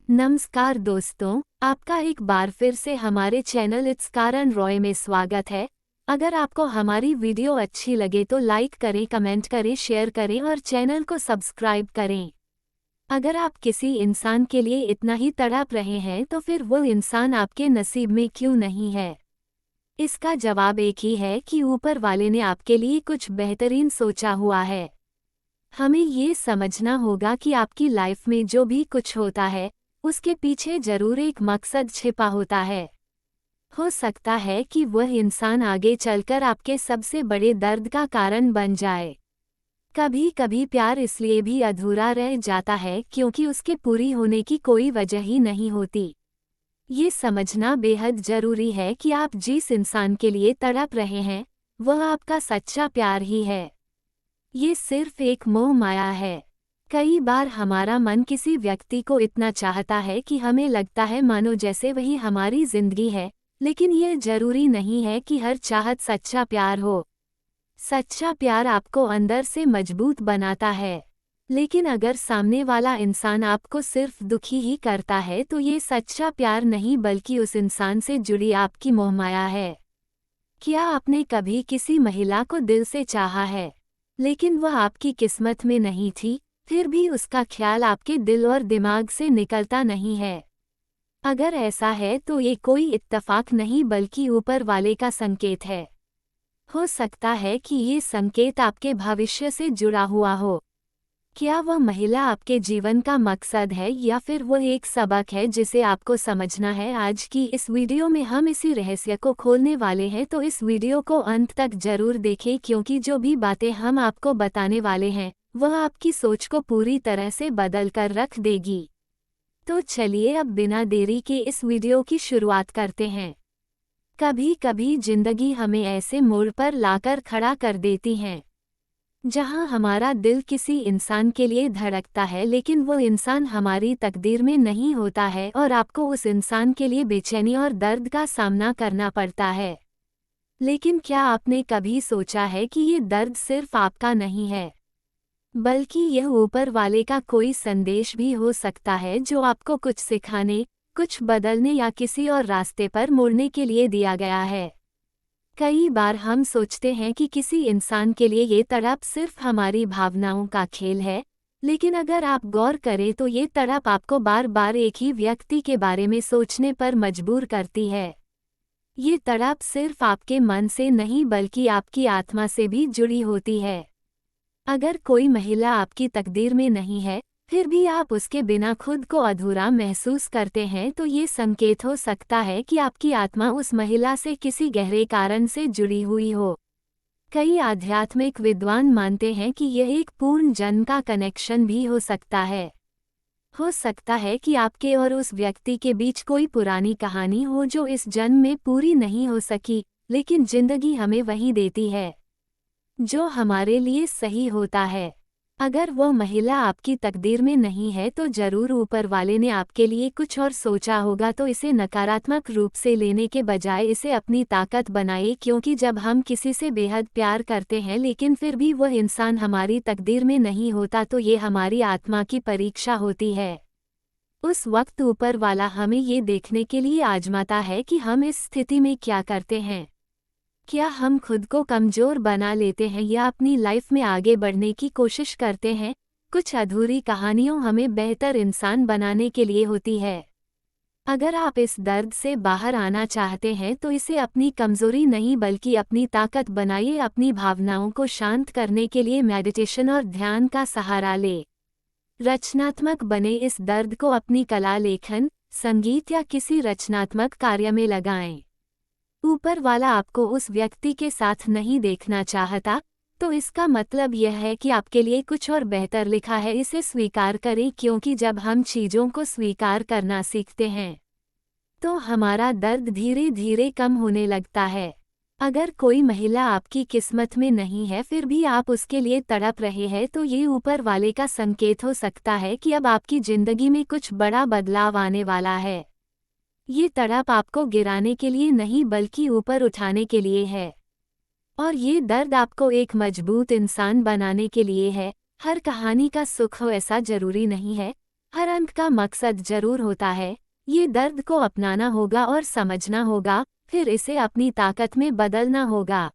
नमस्कार दोस्तों, आपका एक बार फिर से हमारे चैनल इट्स कारण रॉय में स्वागत है। अगर आपको हमारी वीडियो अच्छी लगे तो लाइक करें, कमेंट करें, शेयर करें और चैनल को सब्सक्राइब करें। अगर आप किसी इंसान के लिए इतना ही तड़प रहे हैं तो फिर वो इंसान आपके नसीब में क्यों नहीं है? इसका जवाब एक ही है कि ऊपर वाले ने आपके लिए कुछ बेहतरीन सोचा हुआ है। हमें ये समझना होगा कि आपकी लाइफ में जो भी कुछ होता है उसके पीछे जरूर एक मकसद छिपा होता है। हो सकता है कि वह इंसान आगे चलकर आपके सबसे बड़े दर्द का कारण बन जाए। कभी कभी प्यार इसलिए भी अधूरा रह जाता है क्योंकि उसके पूरी होने की कोई वजह ही नहीं होती। ये समझना बेहद जरूरी है कि आप जिस इंसान के लिए तड़प रहे हैं वह आपका सच्चा प्यार ही है। ये सिर्फ एक मोह माया है। कई बार हमारा मन किसी व्यक्ति को इतना चाहता है कि हमें लगता है मानो जैसे वही हमारी जिंदगी है, लेकिन ये जरूरी नहीं है कि हर चाहत सच्चा प्यार हो। सच्चा प्यार आपको अंदर से मजबूत बनाता है। लेकिन अगर सामने वाला इंसान आपको सिर्फ दुखी ही करता है तो ये सच्चा प्यार नहीं बल्कि उस इंसान से जुड़ी आपकी मोहमाया है। क्या आपने कभी किसी महिला को दिल से चाहा है, लेकिन वह आपकी किस्मत में नहीं थी, फिर भी उसका ख्याल आपके दिल और दिमाग से निकलता नहीं है? अगर ऐसा है तो ये कोई इत्तेफाक नहीं बल्कि ऊपर वाले का संकेत है। हो सकता है कि ये संकेत आपके भविष्य से जुड़ा हुआ हो। क्या वह महिला आपके जीवन का मकसद है या फिर वह एक सबक है जिसे आपको समझना है? आज की इस वीडियो में हम इसी रहस्य को खोलने वाले हैं, तो इस वीडियो को अंत तक जरूर देखें क्योंकि जो भी बातें हम आपको बताने वाले हैं वह आपकी सोच को पूरी तरह से बदल कर रख देगी। तो चलिए अब बिना देरी के इस वीडियो की शुरुआत करते हैं। कभी कभी जिंदगी हमें ऐसे मोड़ पर लाकर खड़ा कर देती है जहां हमारा दिल किसी इंसान के लिए धड़कता है, लेकिन वो इंसान हमारी तकदीर में नहीं होता है और आपको उस इंसान के लिए बेचैनी और दर्द का सामना करना पड़ता है। लेकिन क्या आपने कभी सोचा है कि ये दर्द सिर्फ आपका नहीं है, बल्कि यह ऊपर वाले का कोई संदेश भी हो सकता है जो आपको कुछ सिखाने, कुछ बदलने या किसी और रास्ते पर मुड़ने के लिए दिया गया है। कई बार हम सोचते हैं कि किसी इंसान के लिए ये तड़प सिर्फ हमारी भावनाओं का खेल है, लेकिन अगर आप गौर करें तो ये तड़प आपको बार बार एक ही व्यक्ति के बारे में सोचने पर मजबूर करती है। ये तड़प सिर्फ आपके मन से नहीं बल्कि आपकी आत्मा से भी जुड़ी होती है। अगर कोई महिला आपकी तकदीर में नहीं है, फिर भी आप उसके बिना खुद को अधूरा महसूस करते हैं, तो ये संकेत हो सकता है कि आपकी आत्मा उस महिला से किसी गहरे कारण से जुड़ी हुई हो। कई आध्यात्मिक विद्वान मानते हैं कि यह एक पूर्ण जन्म का कनेक्शन भी हो सकता है। हो सकता है कि आपके और उस व्यक्ति के बीच कोई पुरानी कहानी हो जो इस जन्म में पूरी नहीं हो सकी, लेकिन जिंदगी हमें वही देती है जो हमारे लिए सही होता है। अगर वो महिला आपकी तकदीर में नहीं है तो जरूर ऊपर वाले ने आपके लिए कुछ और सोचा होगा। तो इसे नकारात्मक रूप से लेने के बजाय इसे अपनी ताकत बनाइए, क्योंकि जब हम किसी से बेहद प्यार करते हैं लेकिन फिर भी वह इंसान हमारी तकदीर में नहीं होता तो ये हमारी आत्मा की परीक्षा होती है। उस वक्त ऊपर वाला हमें ये देखने के लिए आजमाता है कि हम इस स्थिति में क्या करते हैं। क्या हम खुद को कमजोर बना लेते हैं या अपनी लाइफ में आगे बढ़ने की कोशिश करते हैं? कुछ अधूरी कहानियों हमें बेहतर इंसान बनाने के लिए होती है। अगर आप इस दर्द से बाहर आना चाहते हैं तो इसे अपनी कमजोरी नहीं बल्कि अपनी ताकत बनाइए। अपनी भावनाओं को शांत करने के लिए मेडिटेशन और ध्यान का सहारा ले। रचनात्मक बने, इस दर्द को अपनी कला, लेखन, संगीत या किसी रचनात्मक कार्य में लगाएं। ऊपर वाला आपको उस व्यक्ति के साथ नहीं देखना चाहता, तो इसका मतलब यह है कि आपके लिए कुछ और बेहतर लिखा है। इसे स्वीकार करें, क्योंकि जब हम चीज़ों को स्वीकार करना सीखते हैं तो हमारा दर्द धीरे धीरे कम होने लगता है। अगर कोई महिला आपकी किस्मत में नहीं है फिर भी आप उसके लिए तड़प रहे हैं, तो ये ऊपर वाले का संकेत हो सकता है कि अब आपकी जिंदगी में कुछ बड़ा बदलाव आने वाला है। ये तड़प आपको गिराने के लिए नहीं बल्कि ऊपर उठाने के लिए है, और ये दर्द आपको एक मजबूत इंसान बनाने के लिए है। हर कहानी का सुख हो ऐसा जरूरी नहीं है, हर अंक का मकसद जरूर होता है। ये दर्द को अपनाना होगा और समझना होगा, फिर इसे अपनी ताकत में बदलना होगा।